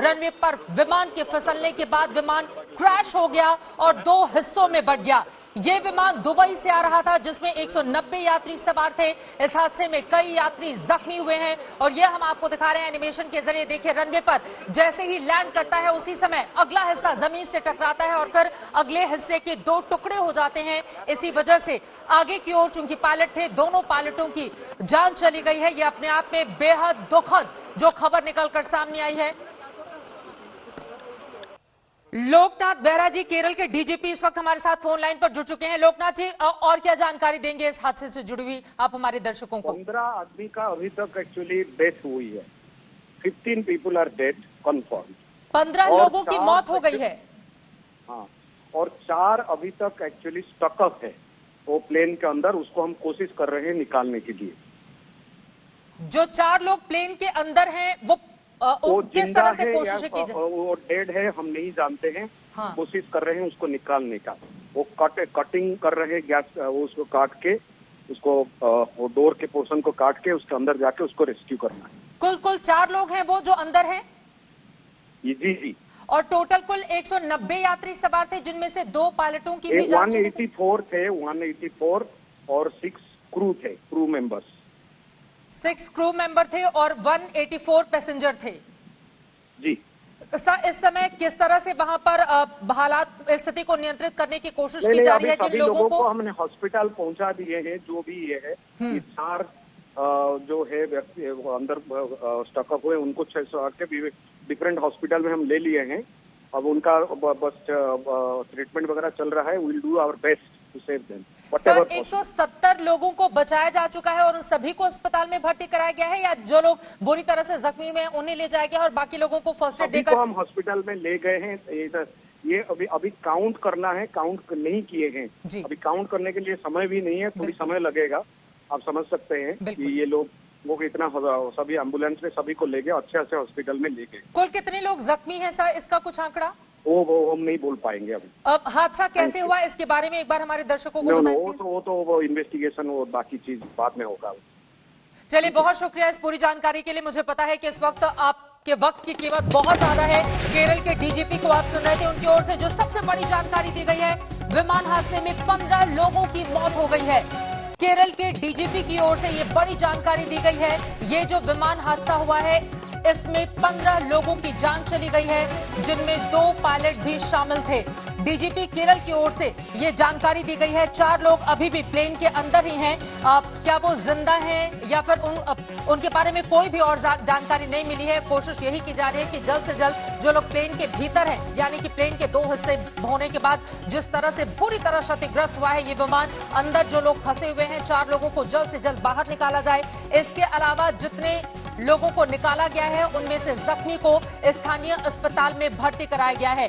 Runway पर विमान के फिसलने के बाद विमान क्रैश हो गया और दो हिस्सों में बंट गया। ये विमान दुबई से आ रहा था जिसमें 190 यात्री सवार थे। इस हादसे में कई यात्री जख्मी हुए हैं और ये हम आपको दिखा रहे हैं एनिमेशन के जरिए। देखिए, रनवे पर जैसे ही लैंड करता है उसी समय अगला हिस्सा जमीन से टकराता है और फिर अगले हिस्से के दो टुकड़े हो जाते हैं। इसी वजह से आगे की ओर चूंकि पायलट थे, दोनों पायलटों की जान चली गई है। ये अपने आप में बेहद दुखद जो खबर निकलकर सामने आई है। लोकनाथ बेहरा जी, केरल के डीजीपी, इस वक्त हमारे साथ फोन लाइन पर जुड़ चुके हैं। लोकनाथ जी, और क्या जानकारी देंगे इस हादसे से जुड़ी हुई आप हमारे दर्शकों को? 15 आदमी का अभी तक एक्चुअली डेथ हुई है। 15 पीपल आर डेड कन्फर्म। 15 लोगों की मौत हो गई है। हाँ, और 4 अभी तक एक्चुअली स्टकअप है वो प्लेन के अंदर। उसको हम कोशिश कर रहे हैं निकालने के लिए। जो 4 लोग प्लेन के अंदर हैं वो किस तरह से कोशिश की जाए? वो डेड है, हम नहीं जानते हैं। हाँ। कोशिश कर रहे हैं उसको निकालने का। वो कटिंग कर रहे हैं गैस, वो उसको काट के उसको वो डोर के पोर्शन को काट के उसके अंदर जाके उसको रेस्क्यू करना है। कुल 4 लोग हैं वो जो अंदर हैं? जी। और टोटल कुल 190 यात्री सवार थे जिनमें से 2 पायलटों की भी जान चली गई। 184 थे, 184 और 6 क्रू थे, क्रू मेंबर्स। 6 क्रू मेंबर थे और 184 पैसेंजर थे जी। इस समय किस तरह से वहां पर हालात स्थिति को नियंत्रित करने की कोशिश की जा रही है? जिन लोगों को हमने हॉस्पिटल पहुंचा दिए हैं, जो भी ये है, ये 4 जो है व्यक्ति अंदर स्टकअप हुए उनको 600 के डिफरेंट हॉस्पिटल में हम ले लिए हैं। अब उनका बस ट्रीटमेंट वगैरह चल रहा है। Will do our best to save them. Sir, 170 लोगों को बचाया जा चुका है और उन सभी को अस्पताल में भर्ती कराया गया है या जो लोग बुरी तरह से जख्मी हुए हैं उन्हें ले जाया गया और बाकी लोगों को फर्स्ट एड देकर? हम हॉस्पिटल में ले गए हैं। ये अभी काउंट करना है, काउंट नहीं किए हैं। अभी काउंट करने के लिए समय भी नहीं है, थोड़ी समय लगेगा। आप समझ सकते हैं कि ये लोग वो इतना सभी एम्बुलेंस में सभी को ले गए, अच्छे हॉस्पिटल में ले गए। कुल कितने लोग जख्मी हैं सर, इसका कुछ आंकड़ा? वो हम नहीं बोल पाएंगे अभी। अब हादसा कैसे हुआ इसके बारे में एक बार हमारे दर्शकों को बताएं। वो इन्वेस्टिगेशन, वो बाकी चीज बाद में होगा। चलिए, बहुत शुक्रिया इस पूरी जानकारी के लिए। मुझे पता है कि इस वक्त आपके वक्त की कीमत बहुत ज्यादा है। केरल के डीजीपी को आप सुन रहे थे, उनकी ओर से जो सबसे बड़ी जानकारी दी गई है, विमान हादसे में 15 लोगों की मौत हो गई है। केरल के डीजीपी की ओर से ये बड़ी जानकारी दी गई है। ये जो विमान हादसा हुआ है इसमें 15 लोगों की जान चली गई है जिनमें 2 पायलट भी शामिल थे। डीजीपी केरल की ओर से ये जानकारी दी गई है। 4 लोग अभी भी प्लेन के अंदर ही हैं। क्या वो जिंदा हैं या फिर उनके बारे में कोई भी और जानकारी नहीं मिली है। कोशिश यही की जा रही है कि जल्द से जल्द जो लोग प्लेन के भीतर हैं, यानी कि प्लेन के 2 हिस्से होने के बाद जिस तरह से बुरी तरह क्षतिग्रस्त हुआ है ये विमान, अंदर जो लोग फंसे हुए हैं 4 लोगों को जल्द से जल्द बाहर निकाला जाए। इसके अलावा जितने लोगों को निकाला गया है उनमें से जख्मी को स्थानीय अस्पताल में भर्ती कराया गया है।